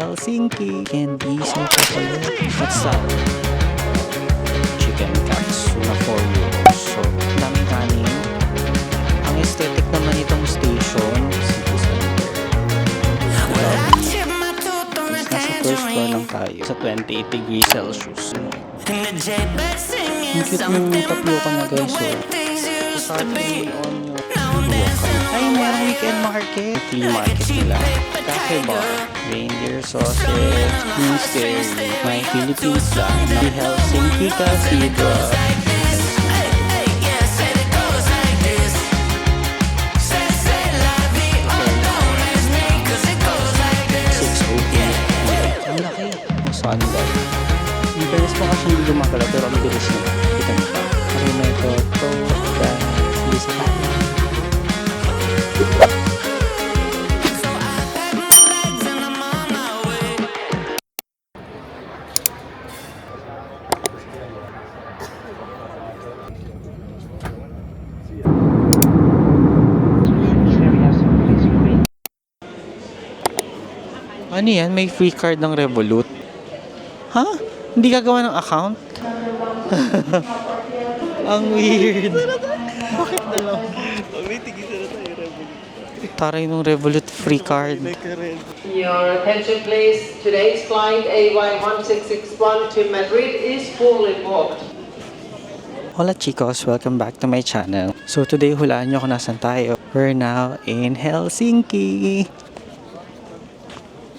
Helsinki. Candies and chocolate. What's that? Chicken katsu na 4 euros. So, daming kanin. Ang aesthetic naman itong station, city center. Nasa first floor lang tayo. Sa 28 degrees Celsius. Ang cute ng tapioca na guys. So, sabi on ay, merong weekend market. Flea market nila. Cafe bar. Reindeer sausage. Mystery. My Philippines lang. The Helsinki Cathedral. Ang laki. Ang sunlight. Ang bilis pa kasi hindi lumakala pero ang bilis na. Kita mo pa. Kasi may toto. Hindi sa tayo. Ano yan? May free card ng Revolut? Ha? Hindi gagawa ng account? Ang weird. Bakit dalawa? Taray nung Revolut free card. Your attention please. Today's flight AY1661 to Madrid is fully booked. Hola chicos, welcome back to my channel. So today hulaan nyo kung nasan tayo. We're now in Helsinki.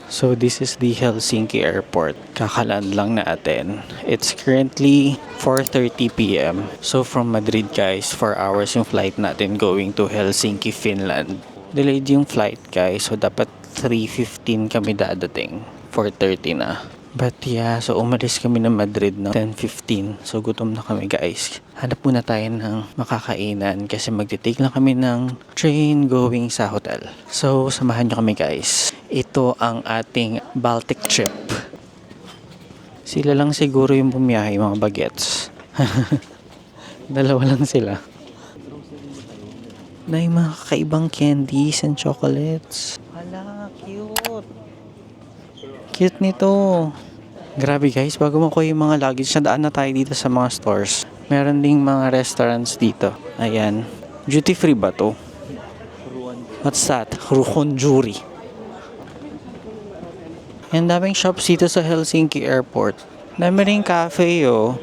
So this is the Helsinki airport. Kakaland lang natin. It's currently 4:30 p.m. So from Madrid guys, 4 hours yung flight natin going to Helsinki, Finland. Delayed yung flight guys, so dapat 3:15 kami dadating. 4:30 na. But yeah, so umalis kami ng Madrid no 10:15. So gutom na kami guys. Hanap muna tayo ng makakainan kasi magtitake lang kami ng train going sa hotel. So samahan nyo kami guys. Ito ang ating Baltic trip. Sila lang siguro yung bumiyahe, mga bagets. Dalawa lang sila. Na yung mga kakaibang candies and chocolates. Hala, cute. Cute nito. Grabe guys, bago makuha yung mga luggage, nadaan na tayo dito sa mga stores. Meron ding mga restaurants dito. Ayan. Duty free ba to? What's that? Ruhonjuuri. Ang daming shops dito sa Helsinki Airport. Dami rin cafe oh.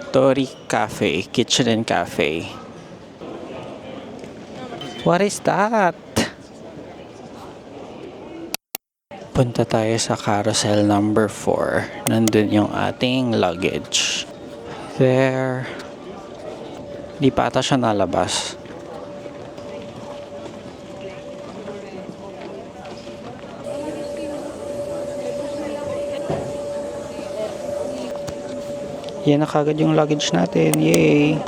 Tori Cafe, Kitchen and Cafe. What is that? Punta tayo sa carousel number 4. Nandun yung ating luggage. There. Di pa ata siya nalabas. Yan na kagad yung luggage natin. Yay!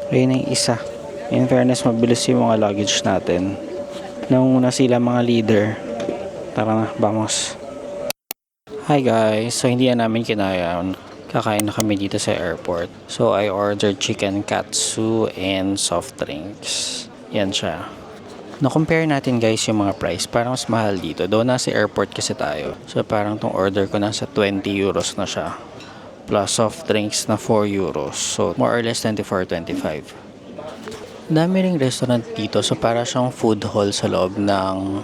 Ayun na yung isa. In fairness, mabilis yung mga luggage natin. Nanguna sila mga leader. Tara na, vamos. Hi guys! So hindi na namin kinaya. Kakain na kami dito sa airport. So I ordered chicken katsu and soft drinks. Yan siya. Na-compare natin guys yung mga price. Parang mas mahal dito. Doon nasa airport kasi tayo. So parang tong order ko nasa 20 euros na siya. Plus soft drinks na 4 euros. So, more or less 24-25. Dami ring restaurant dito. So, para siyang food hall sa loob ng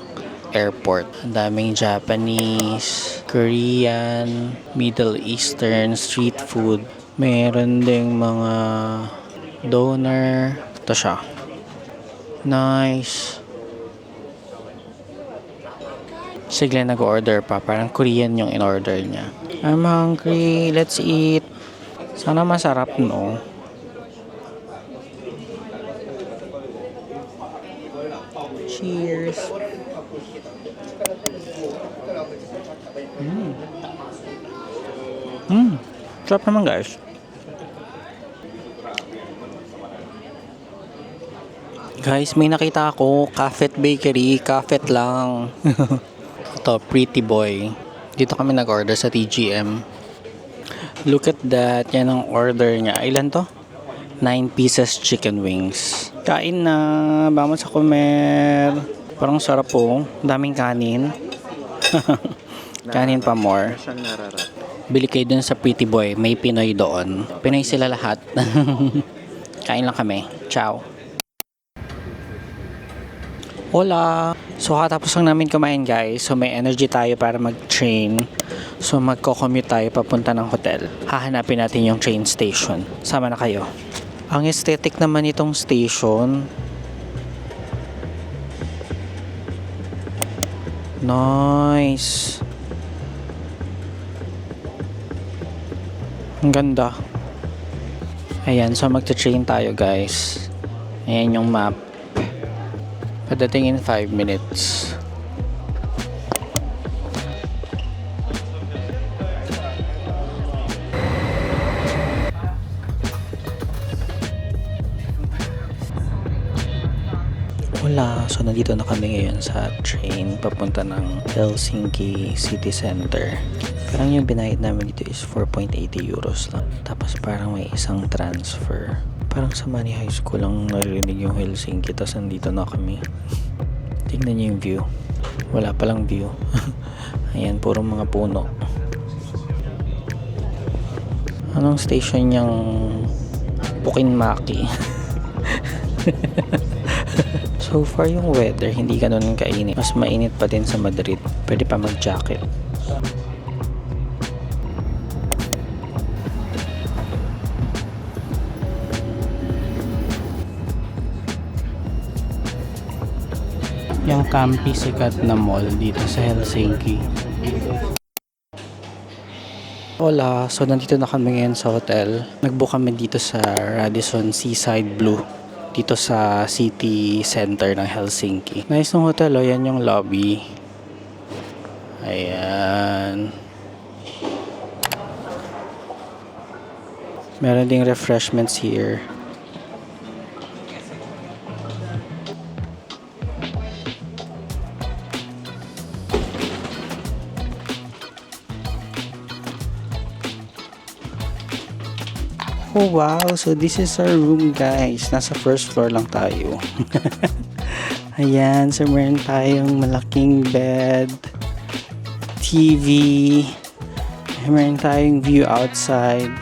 airport. Ang daming Japanese, Korean, Middle Eastern, street food. Meron ding mga doner. Ito siya. Nice. Si Glenn nag-order pa. Parang Korean yung in-order niya. I'm hungry. Let's eat. Sana masarap, no? Cheers. Sarap naman, guys. Guys, may nakita ako. Cafet Bakery. Cafet lang. Ito, Pretty Boy. Dito kami nag-order sa TGM. Look at that. Yan ang order niya. Ilan to? 9 pieces chicken wings. Kain na. Vamos sa comer. Parang sarap po. Daming kanin. Kanin pa more. Bili kayo dun sa Pretty Boy. May Pinoy doon. Pinoy sila lahat. Kain lang kami. Ciao. Hola! So katapos lang namin kumain guys. So may energy tayo para mag-train. So magko-commute tayo papunta ng hotel. Hahanapin natin yung train station. Sama na kayo. Ang aesthetic naman itong station. Nice. Ang ganda. Ayan, so magta-train tayo guys. Ayan yung map. Padating in 5 minutes. Wala. So, nandito na kami ngayon sa train papunta ng Helsinki City Center. Parang yung binayad namin dito is 4.80 euros lang. Tapos parang may isang transfer. Parang sa Mani High School lang narinig yung Helsinki. Tapos nandito na kami. Tignan niyo yung view. Wala palang view. Ayan, puro mga puno. Anong station niyang Pukinmaki? So far yung weather hindi ganun kainit. Mas mainit pa din sa Madrid. Pwede pa mag-jacket. Yung Campi sikat na mall dito sa Helsinki. Hola, so nandito na kami ngayon sa hotel. Nag-book kami dito sa Radisson Seaside Blue. Dito sa city center ng Helsinki. Nice ng hotel, oh. Yan yung lobby. Ayan. Meron ding refreshments here. Oh wow, so this is our room guys. Nasa first floor lang tayo. Ayan, so meron tayong malaking bed, TV, meron tayong view outside.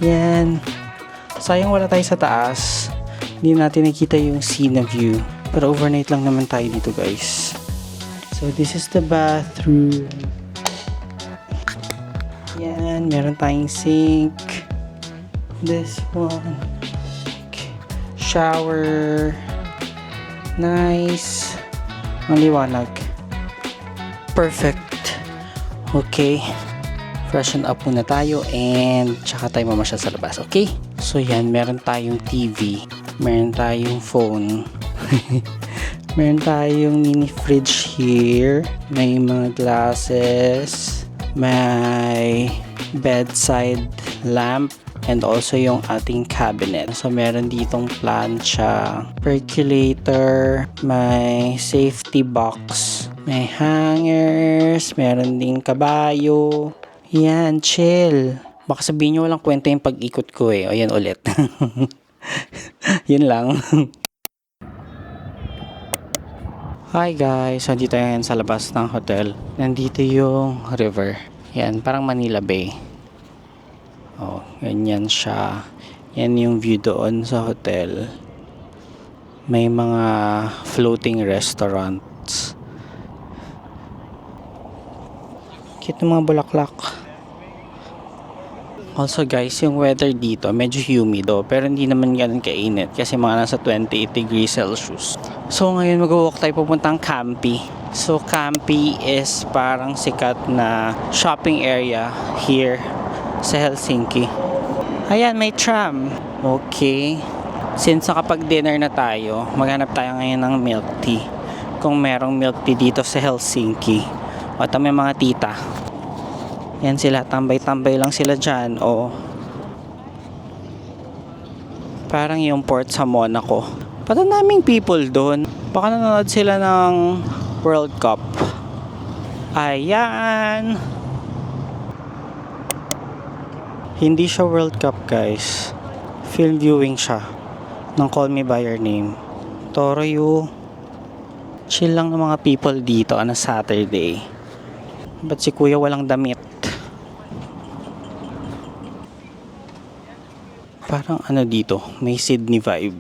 Yan. Sayang wala tayo sa taas. Hindi natin nakita yung scene view. Pero overnight lang naman tayo dito guys. So this is the bathroom. Yan, meron tayong sink. This one. Shower. Nice. Ang liwanag. Perfect. Okay. Freshen up muna tayo and tsaka tayo mamasyal sa labas. Okay? So yan, meron tayong TV. Meron tayong phone. Meron tayong mini fridge here. May mga glasses. May bedside lamp. And also yung ating cabinet. So meron ditong plancha, percolator, may safety box, may hangers, meron ding kabayo. Yan, chill. Baka sabihin nyo walang kwenta yung pag-ikot ko eh. O yan ulit. Yun lang. Hi guys, so dito yan sa labas ng hotel. Nandito yung river. Yan, parang Manila Bay. Oh, ganyan siya. Yan yung view doon sa hotel. May mga floating restaurants. Cute ng mga bulaklak. Also guys, yung weather dito medyo humid pero hindi naman ganun kainit kasi mga nasa 28 degrees Celsius. So ngayon mag-walk tayo pupuntang Campi. So Campi is parang sikat na shopping area here sa Helsinki. Ayan, may tram. Okay. Since nakapag-dinner na tayo, maghanap tayo ngayon ng milk tea. Kung merong milk tea dito sa Helsinki. O ito may mga tita. Yan sila, tambay-tambay lang sila dyan. O parang yung port sa Monaco. Pati naming people doon. Baka nanonood sila ng World Cup. Ayan. Hindi siya World Cup guys. Field viewing siya ng Call Me By Your Name. Toroyu. Chill lang ng mga people dito on a Saturday. Ba't si kuya walang damit? Parang ano dito, may Sydney vibe.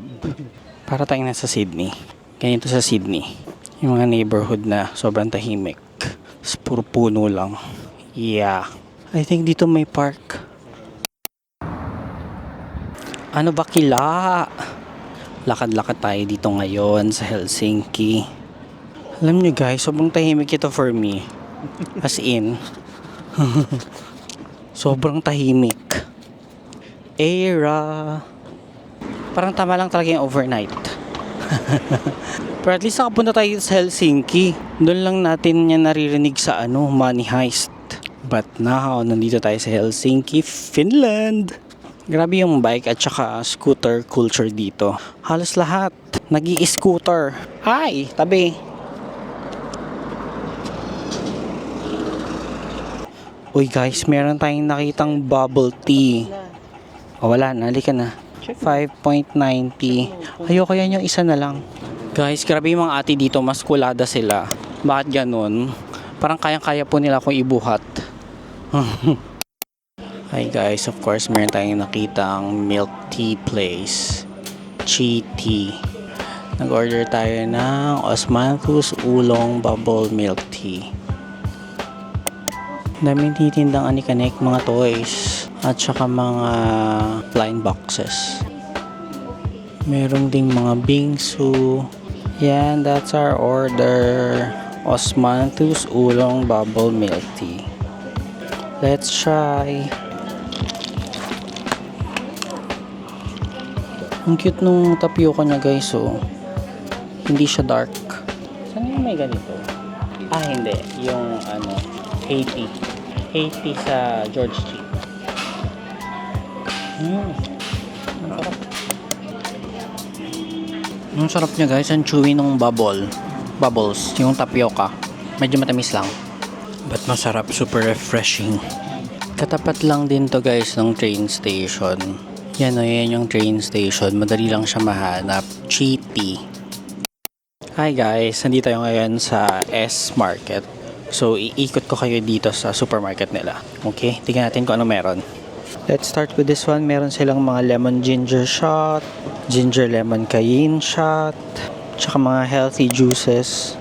Para tayong nasa Sydney. Ganito sa Sydney. Yung mga neighborhood na sobrang tahimik. Puro puno lang. Yeah. I think dito may park. Ano ba kila? Lakad-lakad tayo dito ngayon sa Helsinki. Alam nyo guys, sobrang tahimik ito for me. As in. Sobrang tahimik. Era. Parang tama lang talaga yung overnight. Pero at least nakapunta tayo sa Helsinki. Doon lang natin yan naririnig sa Money Heist. But now, nandito tayo sa Helsinki, Finland. Grabe yung bike at saka scooter culture dito. Halos lahat nag-i-scooter. Ay, tabi. Uy guys, meron tayong nakitang bubble tea. O wala na, halika na. 5.90. Ayoko yan yung isa na lang. Guys, grabe yung mga ate dito, mas kulada sila. Bakit ganun? Parang kayang-kaya po nila akong ibuhat. Hi guys, of course meron tayong nakitang milk tea place. Chi Tea. Nag-order tayo ng Osmanthus Oolong Bubble Milk Tea. Daming titindang anikanek, mga toys at saka mga blind boxes. Meron ding mga bingsu. Yan, that's our order. Osmanthus Oolong Bubble Milk Tea. Let's try. Ang cute nung tapioca niya guys, oh. Hindi siya dark. Saan yung may ganito? Ah, hindi. Yung Haiti. Haiti sa George Street. Ang sarap. Ang sarap niya guys. Ang chewy nung bubbles. Yung tapioca. Medyo matamis lang. But masarap. Super refreshing. Katapat lang din to guys ng train station. Yan o, yan yung train station. Madali lang siya mahanap. Chi Tea. Hi guys, nandito tayo ngayon sa S Market. So, iikot ko kayo dito sa supermarket nila. Okay? Tingnan natin kung ano meron. Let's start with this one. Meron silang mga lemon ginger shot, ginger lemon cayenne shot, tsaka mga healthy juices.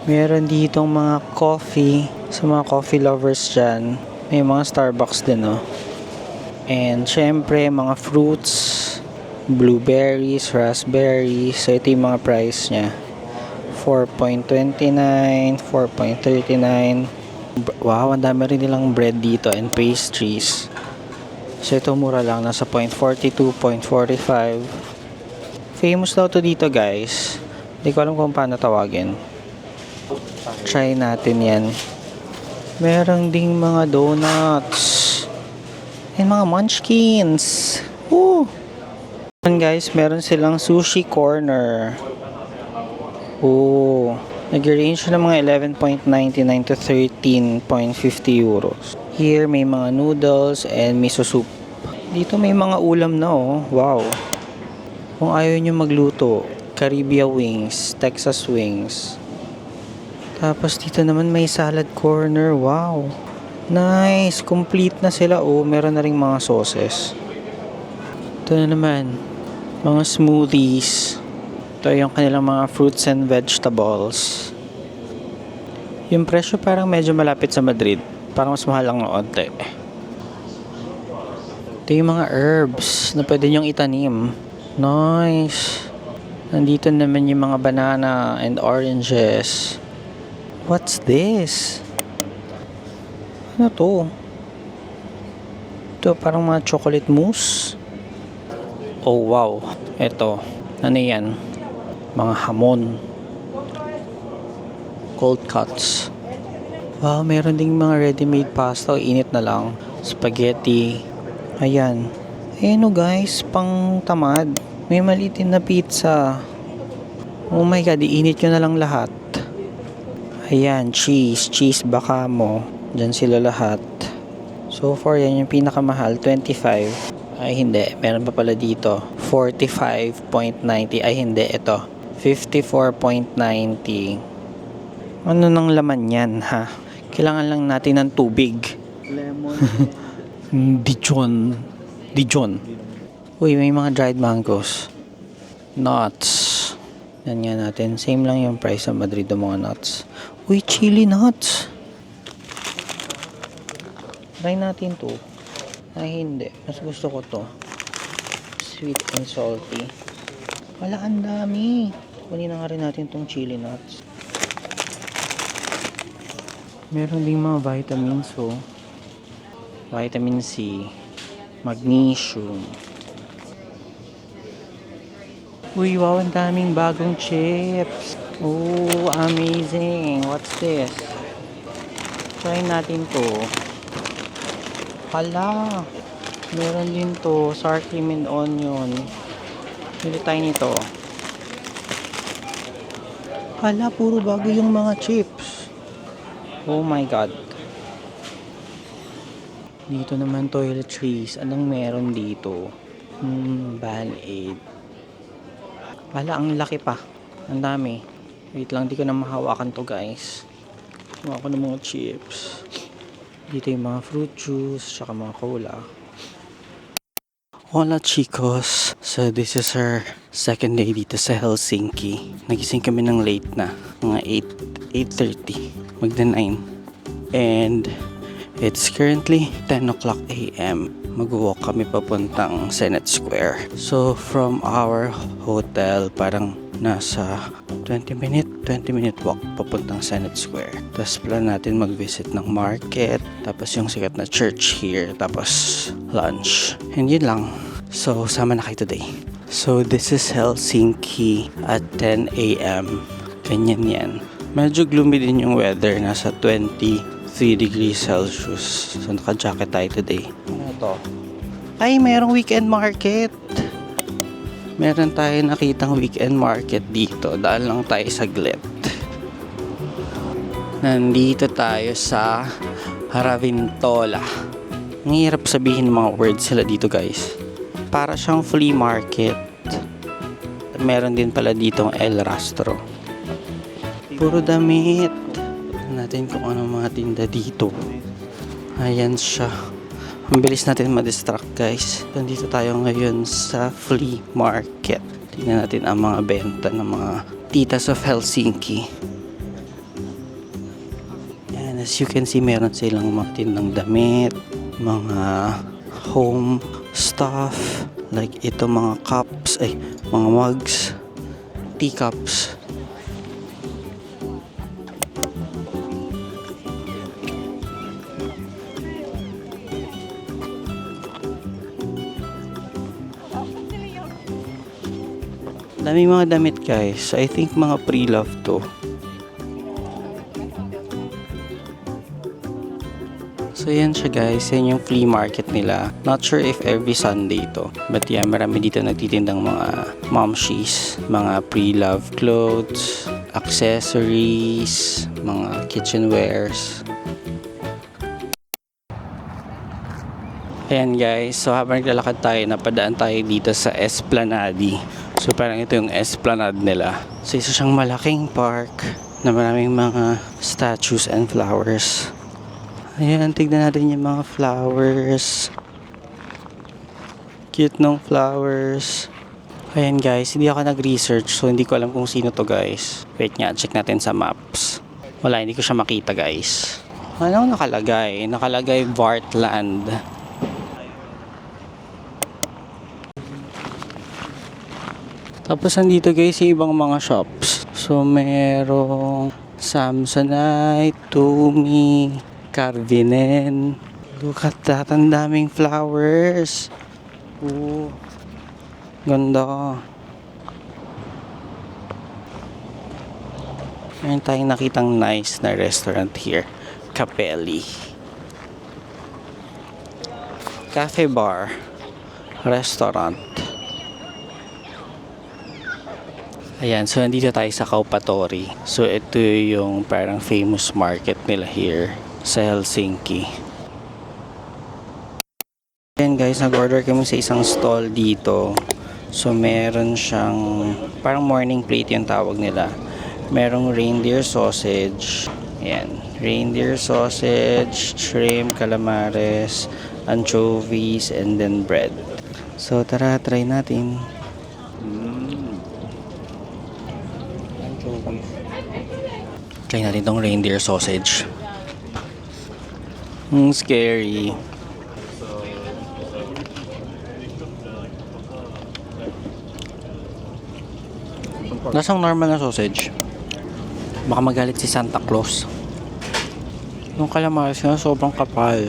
Meron ditong mga coffee. Sa mga coffee lovers dyan, may mga Starbucks din, no? And syempre mga fruits, blueberries, raspberries. So ito yung mga price niya. 4.29, 4.39. Wow, ang dami rin nilang bread dito and pastries. So ito mura lang, nasa 0.42, 0.45. Famous daw to dito guys. Hindi ko alam kung paano tawagin. Try natin yan. Meron ding mga donuts. And mga munchkins. Woo! And guys, meron silang sushi corner. Oh, nag-range ng mga 11.99 to 13.50 euros. Here, may mga noodles and miso soup. Dito may mga ulam na, oh. Wow. Kung ayaw nyo magluto, Caribbean wings, Texas wings. Tapos dito naman may salad corner. Wow. Nice. Complete na sila. Oh, meron na ring mga sauces. Ito na naman. Mga smoothies. Ito yung kanilang mga fruits and vegetables. Yung presyo parang medyo malapit sa Madrid. Parang mas mahal lang ng onte. Ito yung mga herbs na pwede nyong itanim. Nice. Nandito naman yung mga banana and oranges. What's this? Ano to? Ito parang mga chocolate mousse. Oh wow. Ito. Ano yan? Mga hamon. Cold cuts. Wow, meron ding mga ready-made pasta. Init na lang. Spaghetti. Ayan. Ayan o guys, pang tamad. May malitin na pizza. Oh my god, iinit nyo na lang lahat. Ayan, cheese baka mo. Diyan sila lahat. So far, yan yung pinakamahal, 25. Ay hindi, meron pa pala dito. 45.90. Ay hindi, ito. 54.90. Ano nang laman yan, ha? Kailangan lang natin ng tubig. Lemon. Dijon. Dijon. Uy, may mga dried mangoes. Nuts. Yan nga natin. Same lang yung price sa Madrid ng mga nuts. Uy, chili nuts. Try natin to. Ay, hindi. Mas gusto ko to. Sweet and salty. Wala, ang dami. Kunin na nga rin natin tong chili nuts. Meron ding mga vitamins, oh. Vitamin C. Magnesium. Uy, wow, ang daming bagong chips. Oh, amazing. What's this? Try natin to. Hala. Meron din to. Sour cream and onion. Pili tayo nito. Hala, puro bago yung mga chips. Oh my God. Dito naman toiletries. Anong meron dito? Band-aid. Hala, ang laki pa. Ang dami. Wait lang, di ko na mahawakan to, guys. Kuha ko ng mga chips. Dito yung mga fruit juice, tsaka mga cola. Hola chicos! So this is our second day dito sa Helsinki. Nagising kami ng late na. Mga 8:30. Magda 9. And it's currently 10 o'clock a.m. Mag-walk kami papuntang Senate Square. So from our hotel, parang nasa 20 minute walk papuntang Senate Square. Tapos plan natin mag-visit ng market, tapos yung sikat na church here, tapos lunch. And yun lang. So sama na kayo today. So this is Helsinki at 10 a.m. Ganyan yan. Medyo gloomy din yung weather. Nasa 23 degrees Celsius. So naka-jacket tayo today. Ano to? Ay, mayroong weekend market. Meron tayo nakitang weekend market dito. Daan lang tayo saglit. Nandito tayo sa Ravintola. Ang hirap sabihin ng mga words sila dito, guys. Para siyang flea market. Meron din pala ditong El Rastro. Puro damit. Tignan natin kung ano mga tinda dito. Ayan siya. Ang bilis natin ma-distract, guys. Nandito tayo ngayon sa flea market. Tingnan natin ang mga benta ng mga titas of Helsinki. And as you can see, meron silang mga tindang damit, mga home stuff, like ito mga cups, mga mugs, teacups. Dami mga damit, guys. So I think mga pre-love to. So yan siya, guys. Yan yung flea market nila. Not sure if every Sunday to. But yeah, marami dito nagtitindang mga momshies, mga pre-love clothes, accessories, mga kitchenwares. Ayan, guys. So habang naglalakad tayo, napadaan tayo dito sa Esplanade. So parang ito yung Esplanade nila. So isa siyang malaking park na maraming mga statues and flowers. Ayan, tignan natin yung mga flowers. Cute nung flowers. Ayan, guys, hindi ako nag-research, so hindi ko alam kung sino to, guys. Wait nga, check natin sa maps. Wala, hindi ko siya makita, guys. Ano nakalagay? Nakalagay Vartland. Tapos nandito, guys, yung ibang mga shops. So merong Samsonite, Tumi, Carvinen. Look at that, ang daming flowers. Oh, ganda. Meron tayong nakitang nice na restaurant here. Capelli. Cafe bar. Restaurant. Ayan, so nandito tayo sa Kaupatori. So ito yung parang famous market nila here sa Helsinki. Ayan, guys, nag-order kami sa isang stall dito. So, meron siyang, parang morning plate yung tawag nila. Merong reindeer sausage. Ayan. Reindeer sausage, shrimp, calamares, anchovies, and then bread. So, tara, try natin. Anchovies. Try natin tong reindeer sausage. Scary. Lasang normal na sausage. Baka magalit si Santa Claus. Yung calamares nga sobrang kapal.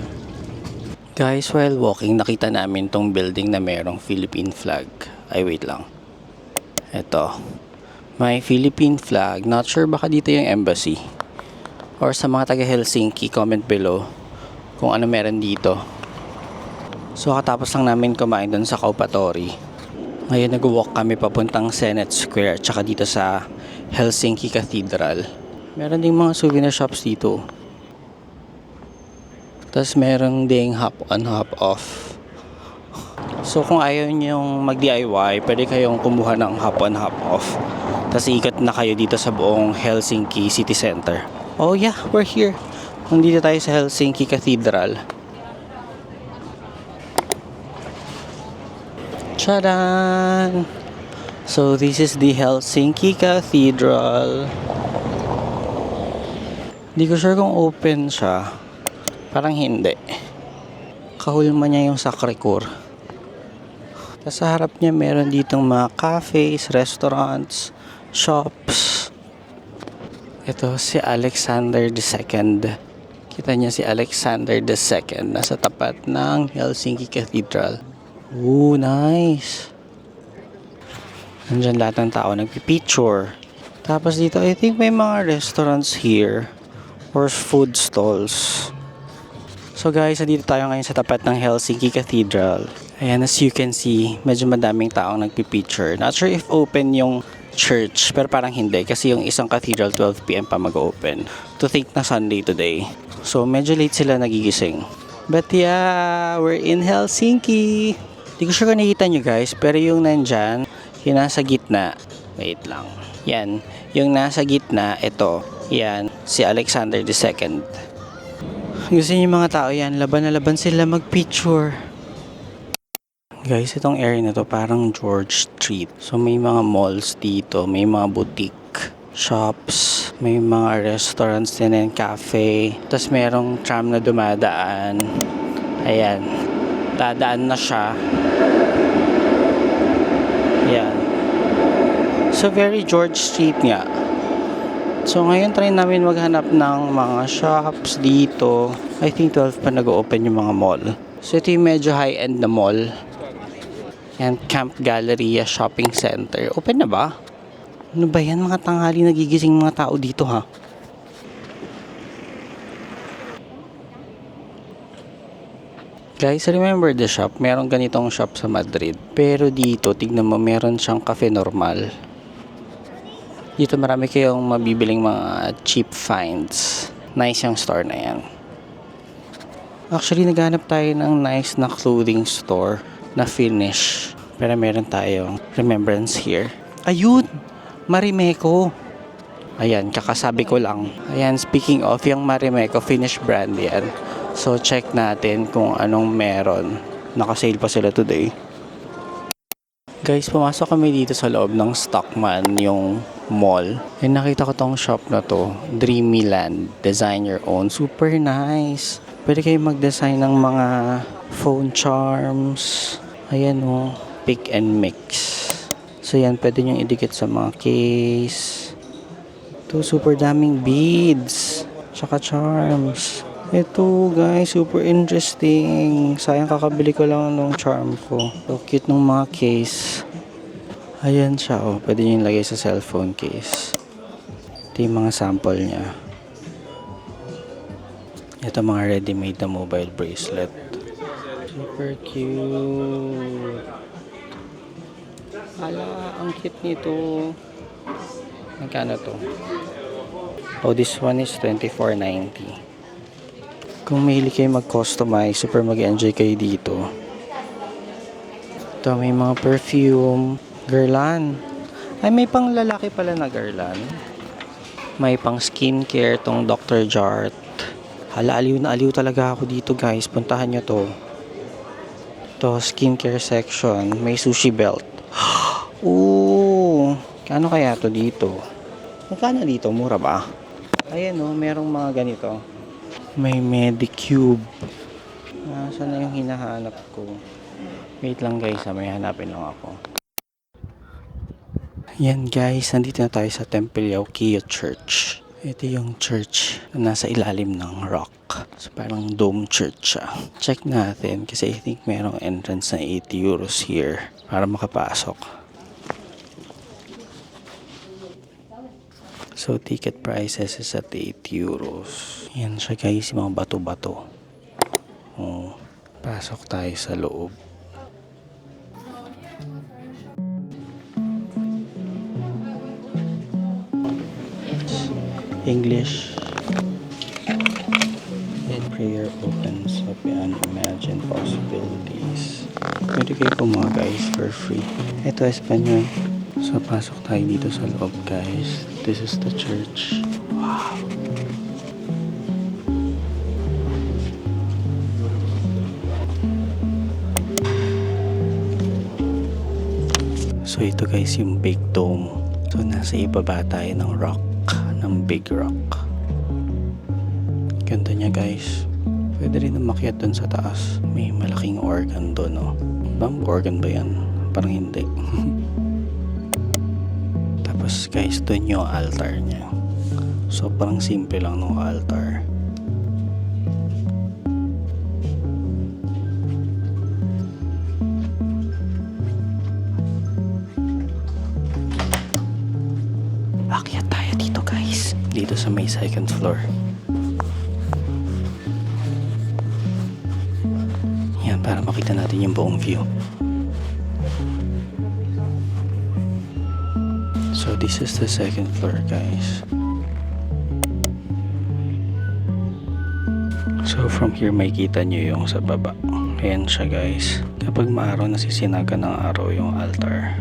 Guys, while walking, nakita namin tong building na merong Philippine flag. Ay, wait lang. Ito. May Philippine flag. Not sure baka dito yung embassy. Or sa mga taga Helsinki, comment below kung ano meron dito. So, katapos lang namin kumain dun sa Kauppatori. Ngayon nag-walk kami papuntang Senate Square tsaka dito sa Helsinki Cathedral. Meron ding mga souvenir shops dito. Tapos meron ding hop on hop off. So kung ayaw nyong mag-DIY, pwede kayong kumuha ng hop on hop off. Tapos ikot na kayo dito sa buong Helsinki City Center. Oh yeah, we're here. Nandito tayo sa Helsinki Cathedral. Tchadan! So this is the Helsinki Cathedral. Hindi ko sure kung open siya. Parang hindi. Kahulma niya yung Sacré-Cœur. Tapos sa harap niya meron ditong mga cafes, restaurants, shops. Ito si Alexander II. Kita niya si Alexander II nasa tapat ng Helsinki Cathedral. Ooh, nice. Nandyan lahat ng tao nagpipicture. Tapos dito, I think may mga restaurants here or food stalls. So guys, nandito tayo ngayon sa tapat ng Helsinki Cathedral. Ayan, as you can see, medyo madaming taong nagpipicture. Not sure if open yung church, pero parang hindi. Kasi yung isang cathedral, 12 PM pa mag-open. To think na Sunday today. So, medyo late sila nagigising. But yeah, we're in Helsinki. Hindi ko sure kung nakikita nyo guys, pero yung nandyan, yung nasa gitna. Wait lang. Yan, yung nasa gitna, ito. Yan, si Alexander II. Gusto niyo yung mga tao yan, laban na laban sila mag-picture. Guys, itong area na to parang George Street. So may mga malls dito, may mga boutique, shops, may mga restaurants din and cafe. Tapos merong tram na dumadaan. Ayan, dadaan na siya. Ayan. So very George Street nga. So ngayon try namin maghanap ng mga shops dito. I think 12 pa nag-open yung mga mall. So ito yung medyo high-end na mall. And Camp Galleria Shopping Center. Open na ba? Ano ba yan? Mga tanghali nagigising mga tao dito ha. Guys, remember the shop? Meron ganitong shop sa Madrid. Pero dito, tignan mo, meron siyang cafe normal. Dito marami kayong mabibiling mga cheap finds. Nice yung store na yan. Actually, naghanap tayo ng nice na clothing store na finish. Pero meron tayong remembrance here. Ayun! Marimekko! Ayan, kakasabi ko lang. Ayan, speaking of, yung Marimekko finish brand yan. So, check natin kung anong meron. Naka-sale pa sila today. Guys, pumasok kami dito sa loob ng Stockman, yung mall. And nakita ko tong shop na to, Dreamyland, design your own. Super nice. Pwede kayo mag-design ng mga phone charms. Ayan o, pick and mix. So yan, pwede nyo idikit sa mga case. Ito, super daming beads. Tsaka charms. Ito guys, super interesting. Sayang kakabili ko lang nung charm ko. So cute nung mga case. Ayan siya oh. Pwede nyo ilagay sa cellphone case. Ito yung mga sample niya. Ito mga ready-made na mobile bracelet. Super cute. Ala, ang cute nito. Magkano to? Oh, this one is $24.90. Kung mahilig kayo mag-customize, super mag-enjoy kayo dito. Ito, may mga perfume. Guerlain. Ay, may pang lalaki pala na Guerlain. May pang skincare tong Dr. Jart. Hala, aliw na aliw talaga ako dito guys. Puntahan nyo to. Ito, skincare section. May sushi belt. Ooh! Kano kaya to dito? Magkano dito? Mura ba? Ayan o, merong mga ganito. May Medicube. Saan na yung hinahanap ko? Wait lang guys, may hanapin lang ako. Yan guys, nandito na tayo sa Temple Yaukio Church. Ito yung church na nasa ilalim ng rock. So parang dome church siya. Check natin kasi I think merong entrance na 80 euros here para makapasok. So ticket prices is at 8 euros. Yan siya guys, yung mga bato-bato. Oh, pasok tayo sa loob. English. And prayer opens up unimagined possibilities. Pwede kayo kumuha guys for free. Ito Espanyol. So pasok tayo dito sa loob guys. This is the church. Wow. So ito guys yung big dome. So nasa ibaba tayo ng rock. Ng big rock. Ganda niya guys. Pwede rin umakyat dun sa taas. May malaking organ dun, no? Bamboo organ ba yan? Parang hindi. Tapos guys, dun yung altar niya. So parang simple lang ng altar. Akyat tayo dito guys. Dito sa may second floor. Yan, para makita natin yung buong view. So this is the second floor guys. So from here may kita nyo yung sa baba. Ayan siya guys. Kapag maaraw, nasisinaga ng araw yung altar.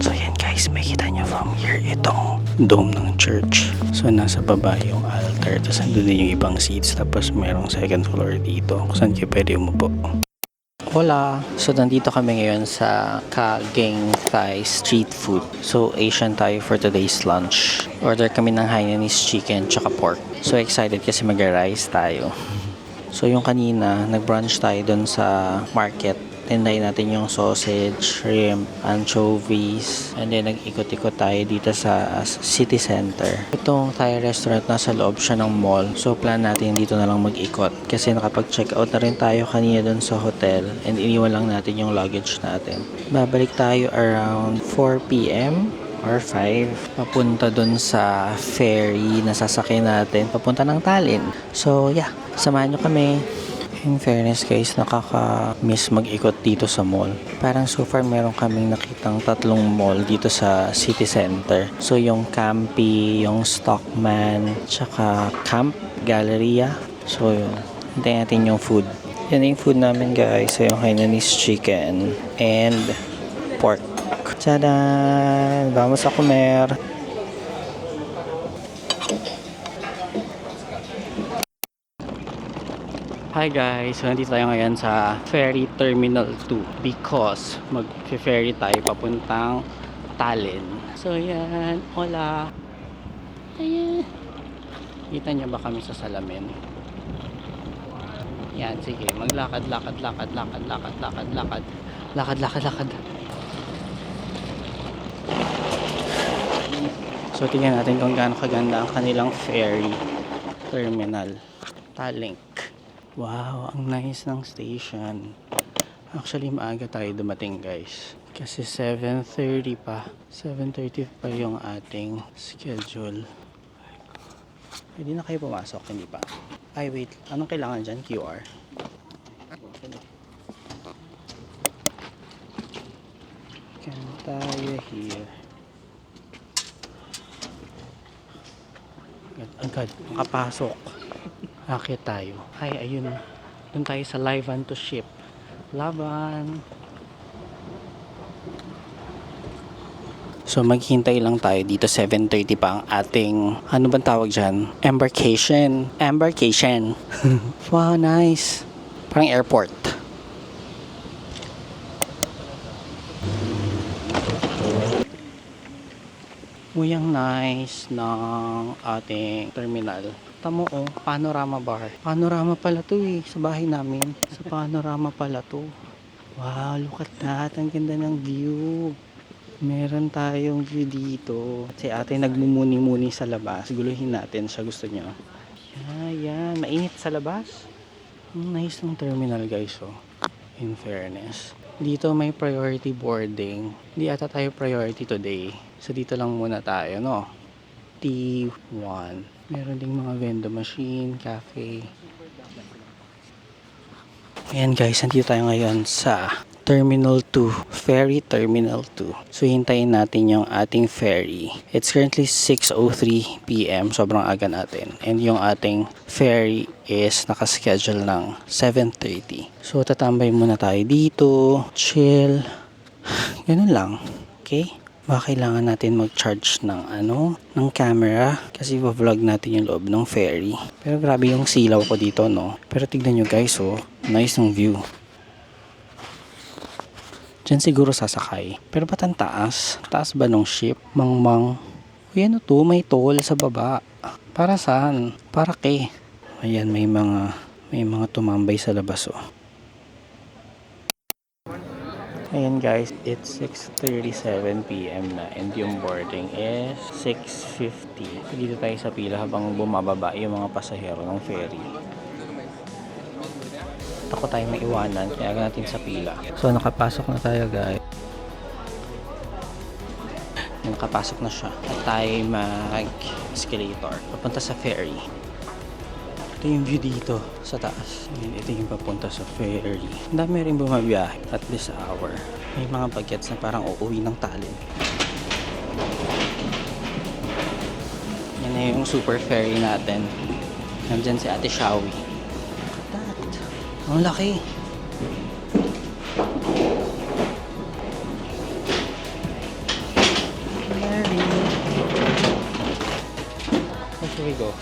So yan guys, makita nyo from here itong dome ng church. So nasa baba yung altar, tapos andun din yung ibang seats, tapos merong second floor dito kung saan kayo pwede umupo. Hola! So nandito kami ngayon sa Kageng Thai Street Food. So Asian tayo for today's lunch. Order kami ng Hainanese chicken tsaka pork. So excited kasi mag-rice tayo. So yung kanina, nag-brunch tayo dun sa market. Tinday natin yung sausage, shrimp, anchovies, and then nag-ikot-ikot tayo dito sa city center. Itong Thai restaurant, nasa loob siya ng mall. So plan natin dito na lang mag-ikot kasi nakapag-check out na rin tayo kanina dun sa hotel and iniwan lang natin yung luggage natin. Babalik tayo around 4 p.m. or 5 papunta dun sa ferry na sasakyan natin papunta ng Tallinn. So yeah, samahan nyo kami. In fairness guys, nakaka-miss mag-ikot dito sa mall. Parang so far meron kaming nakitang 3 mall dito sa city center. So yung Campi, yung Stockman, tsaka Camp Galleria. So yun, hintayin natin yung food. Yan yung food namin guys. So yung Hainanese chicken and pork. Tadaan! Vamos a comer! Hi guys! So nandito tayo ngayon sa Ferry Terminal 2 because mag-ferry tayo papuntang Tallinn. So yan! Hola! Ayan! Kita niyo ba kami sa salamin? Yan, sige. Maglakad, lakad, lakad, lakad, lakad, lakad, lakad. Lakad, lakad, lakad. So tingnan natin kung gaano kaganda ang kanilang ferry terminal. Tallinn. Wow, ang nice ng station. Actually, maaga tayo dumating guys. Kasi 7:30 pa. 7:30 pa yung ating schedule. Pwede na kayo pumasok, hindi pa. Ay, wait. Anong kailangan dyan? QR? Can tayo here? Agad, makapasok. Akit tayo. Ay, ayun. Doon tayo sa live and to ship. Laban. So maghintay lang tayo dito, 7:30 pa ang ating, ano bang tawag dyan? Embarkation. Embarkation. Wow, nice. Parang airport. Uy, ang nice ng ating terminal. Tamo oh, panorama bar. Panorama pala to eh, sa bahay namin. Sa panorama pala to. Wow, look at that. Ang ganda ng view. Meron tayong view dito. Si ate nagmumuni-muni sa labas. Guluhin natin siya, gusto niya. Yan. Mainit sa labas. Nice ng terminal guys oh. In fairness. Dito may priority boarding. Hindi ata tayo priority today. So dito lang muna tayo, no? T1. Meron ding mga vending machine, cafe. Ayan guys, nandito tayo ngayon sa Terminal 2, Ferry Terminal 2. So hintayin natin yung ating ferry. It's currently 6:03 PM, sobrang aga natin. And yung ating ferry is nakaschedule ng 7:30. So tatambay muna tayo dito, chill. Ganun lang, okay? Baka kailangan natin mag-charge ng ng camera kasi vlog natin yung loob ng ferry. Pero grabe yung silaw ko dito, no? Pero tignan nyo guys, oh, nice ng view. Diyan siguro sasakay. Pero ba't ang taas? Taas ba nung ship? Mangmang. Uy, ano to? May toll sa baba. Para saan? Para ke? Ayan, may mga tumambay sa labas, oh. Ayan guys, it's 6:37 PM na and yung boarding is 6:50. Dito tayo sa pila habang bumababa yung mga pasahero ng ferry. Ako tayo maiwanan, kaya natin sa pila. So nakapasok na tayo guys. Nakapasok na siya. At tayo mag-escalator papunta sa ferry. Ito yung view dito sa taas. Ito yung papunta sa ferry. Ang dami rin bumabiyahe at this hour. May mga bagets na parang uuwi ng Tallinn. Yan na yung super ferry natin. Nandyan si Ate Shawi. That. Ang laki. Ferry. Where should we go?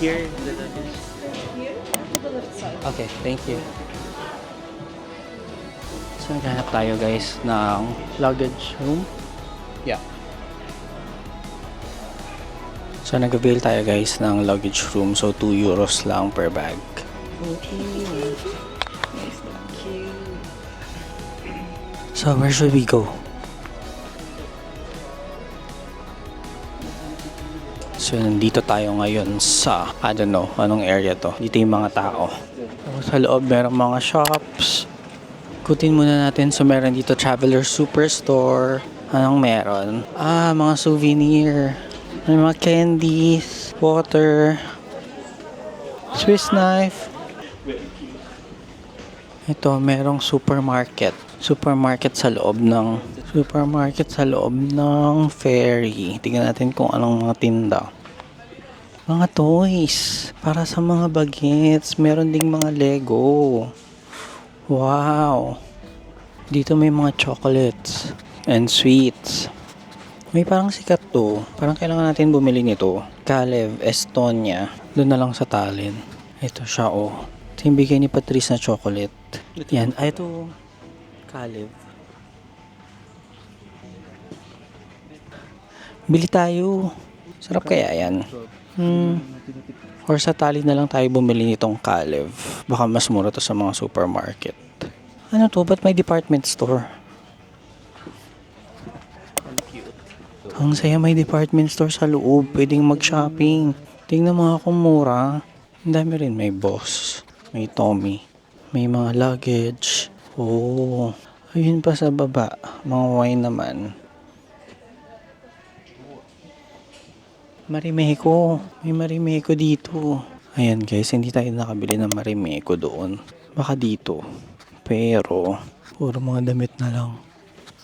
Here, the luggage. Here, to the left side. Okay, thank you. So, naghanap tayo guys ng luggage room. Yeah. So, nag-avail tayo guys ng luggage room. So, 2 euros lang per bag. Okay. So, where should we go? So, nandito tayo ngayon sa, I don't know, anong area to. Dito yung mga tao. Sa loob, merong mga shops. Ikutin muna natin. So, meron dito Traveler Superstore. Anong meron? Mga souvenir. May mga candies, water, Swiss knife. Ito, merong supermarket. Supermarket sa loob ng ferry. Tingnan natin kung anong mga tinda. Mga toys para sa mga bagets. Meron ding mga Lego. Wow. Dito may mga chocolates and sweets. May parang sikat to. Parang kailangan natin bumili nito. Kalev, Estonia. Doon na lang sa Tallinn. Ito siya, oh. Ito yung bigay ni Patrice na chocolate. Yan. Ito. Kalev. Bili tayo. Sarap kaya yan. Or sa Tallinn na lang tayo bumili nitong Kalev. Baka mas mura to sa mga supermarket. Ano to? Ba't may department store? Ang saya, may department store sa loob. Pwedeng mag-shopping. Tingnan mga kung mura. Ang dami rin. May Boss. May Tommy. May mga luggage. Oh. Ayun pa sa baba. Mga wine naman. Marimeko. May Marimeko dito. Ayan guys, hindi tayo nakabili ng Marimeko doon. Baka dito. Pero, puro mga damit na lang.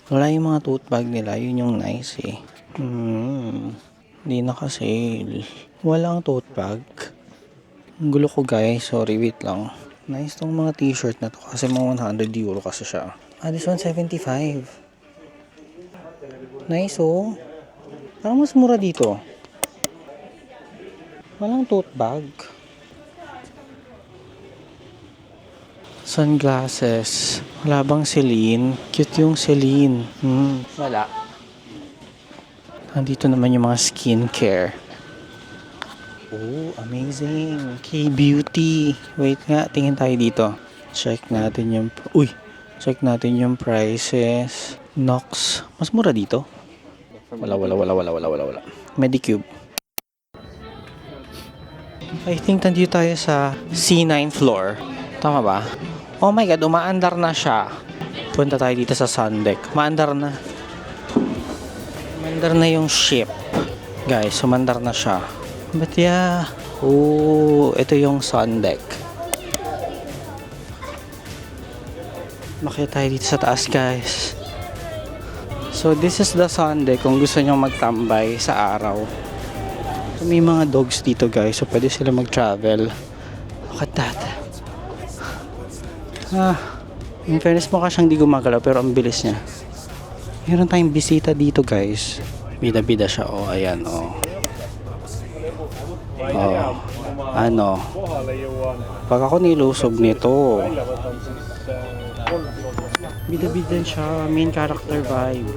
Wala yung mga tote bag nila. Yun yung nice eh. Hindi naka-sale. Walang tote bag. Ang gulo ko guys. Sorry, wait lang. Nice tong mga t-shirt na to kasi mga 100 euro kasi siya. This one 75. Nice oh. Parang mas mura dito. Walang tote bag. Sunglasses. Wala bang Celine? Cute yung Celine. Wala. Nandito naman yung mga skincare. Oh, amazing. K-beauty. Wait nga, tingin tayo dito. Check natin yung... Check natin yung prices. Nox. Mas mura dito. Wala. Medicube. I think nandito tayo sa C9 floor. Tama ba? Oh my God, umaandar na siya. Punta tayo dito sa Sundeck. Umaandar na. Umaandar na yung ship. Guys, umandar na siya. But yeah. Oh, ito yung Sundeck. Makita tayo dito sa taas, guys. So, this is the Sundeck kung gusto nyo magtambay sa araw. So, may mga dogs dito, guys. So, pwede sila mag-travel. Look at that. In fairness, mukha siyang di gumagalaw pero ang bilis niya. Meron tayong bisita dito, guys. Bida-bida siya. Oh, ayan, oh. Oh, ano? Pag ako nilusog nito. Bida-bida siya. Main character vibe.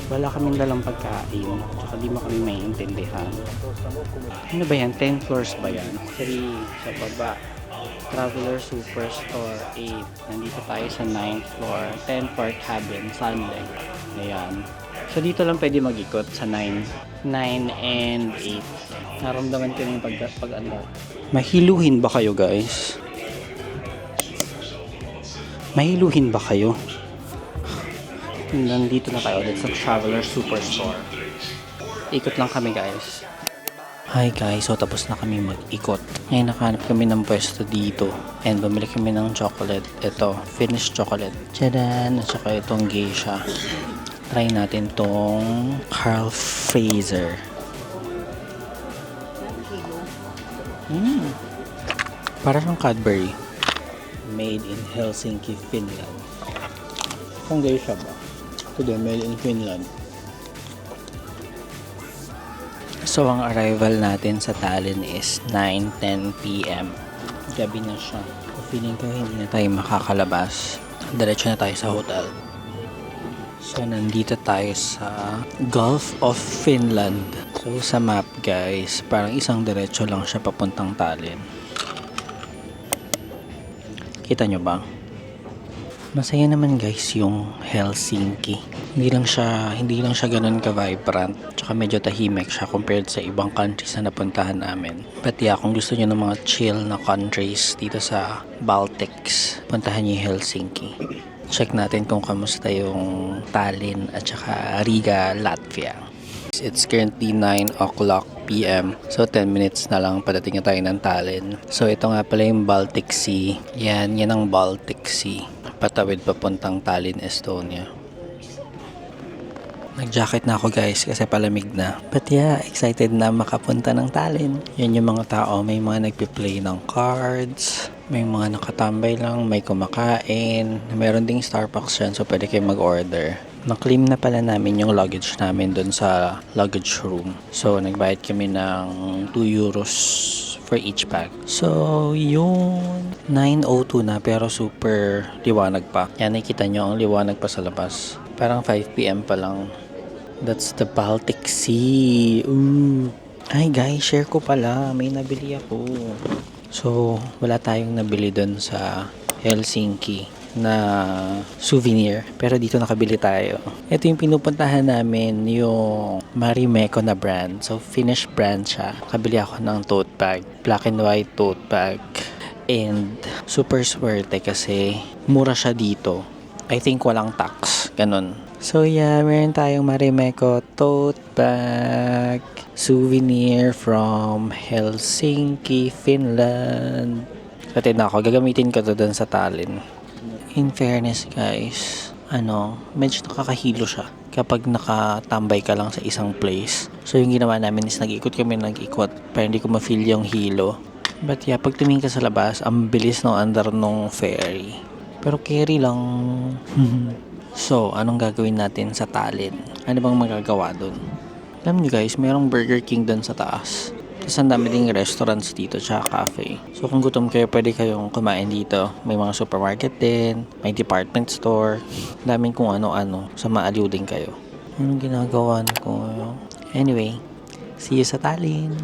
Wala kaming dalang pagkain. Tsaka di mo kami maiintindihan. Ano ba yan? 10 floors ba yan? 3 sa baba. Traveler Superstore 8. Nandito tayo sa 9th floor. 10 floor cabin. Sundeck. Ayan. So dito lang pwede mag-ikot sa 9 and 8. Naramdaman ko yung pag-andar. Mahiluhin ba kayo, guys? Mahiluhin ba kayo? Nandito na tayo ulit sa Traveler Superstore. Ikot lang kami, guys. Hi guys, so tapos na kami mag-ikot. Ngayon nakahanap kami ng pwesto dito. And bumili kami ng chocolate. Ito, Finnish chocolate. Tchadan! At saka itong geisha. Try natin tong Carl Fraser. Para siyang Cadbury. Made in Helsinki, Finland. Itong geisha ba? Ito din, made in Finland. So, ang arrival natin sa Tallinn is 9:10 p.m. Gabi na siya. Feeling ko hindi na tayo makakalabas. Diretso na tayo sa hotel. So, nandito tayo sa Gulf of Finland. So, sa map guys, parang isang diretso lang siya papuntang Tallinn. Kita nyo ba? Masaya naman guys yung Helsinki. Hindi lang siya ganun ka-vibrant. Tsaka medyo tahimik siya compared sa ibang countries na napuntahan namin. But yeah, kung gusto niyo ng mga chill na countries dito sa Baltics, puntahan niyo yung Helsinki. Check natin kung kamusta yung Tallinn at saka Riga, Latvia. It's currently 9 o'clock p.m. So 10 minutes na lang padating na tayo ng Tallinn. So ito nga pala yung Baltic Sea. Yan ang Baltic Sea. Patawid papuntang Tallinn, Estonia. Nag-jacket na ako guys kasi palamig na. But yeah, excited na makapunta ng Tallinn. Yan yung mga tao, may mga nagpi-play ng cards, may mga nakatambay lang, may kumakain. Meron ding Starbucks yan so pwede kayo mag-order. Na-claim na pala namin yung luggage namin dun sa luggage room. So nagbayad kami ng 2 euros for each bag. So, yun. 9:02 na pero super liwanag pa. Yan, nakikita nyo ang liwanag pa sa labas. Parang 5 p.m. pa lang. That's the Baltic Sea. Ooh. Ay guys, share ko pala. May nabili ako. So, wala tayong nabili dun sa Helsinki na souvenir. Pero dito nakabili tayo. Ito yung pinupuntahan namin, yung Marimekko na brand. So, Finnish brand siya. Kabili ako ng tote bag. Black and white tote bag. And, super swerte kasi mura siya dito. I think walang tax. Ganun. So, yeah, meron tayong Marimekko tote bag. Souvenir from Helsinki, Finland. Kasi na ako, gagamitin ko to dun sa Tallinn. In fairness guys, medyo nakakahilo siya kapag nakatambay ka lang sa isang place. So yung ginawa namin is nag-ikot kami para hindi ko ma-feel yung hilo. But yeah, pag tumingin ka sa labas, ang bilis no under nung ferry. Pero carry lang. So, anong gagawin natin sa Tallinn? Ano bang magagawa dun? Alam nyo guys, mayroong Burger King dun sa taas. Tapos ang dami ding restaurants dito, tsaka cafe. So kung gutom kayo, pwede kayong kumain dito. May mga supermarket din, may department store, daming kung ano-ano. So maaliw din kayo. Anong ginagawa ko? Anyway, see you sa Tallinn!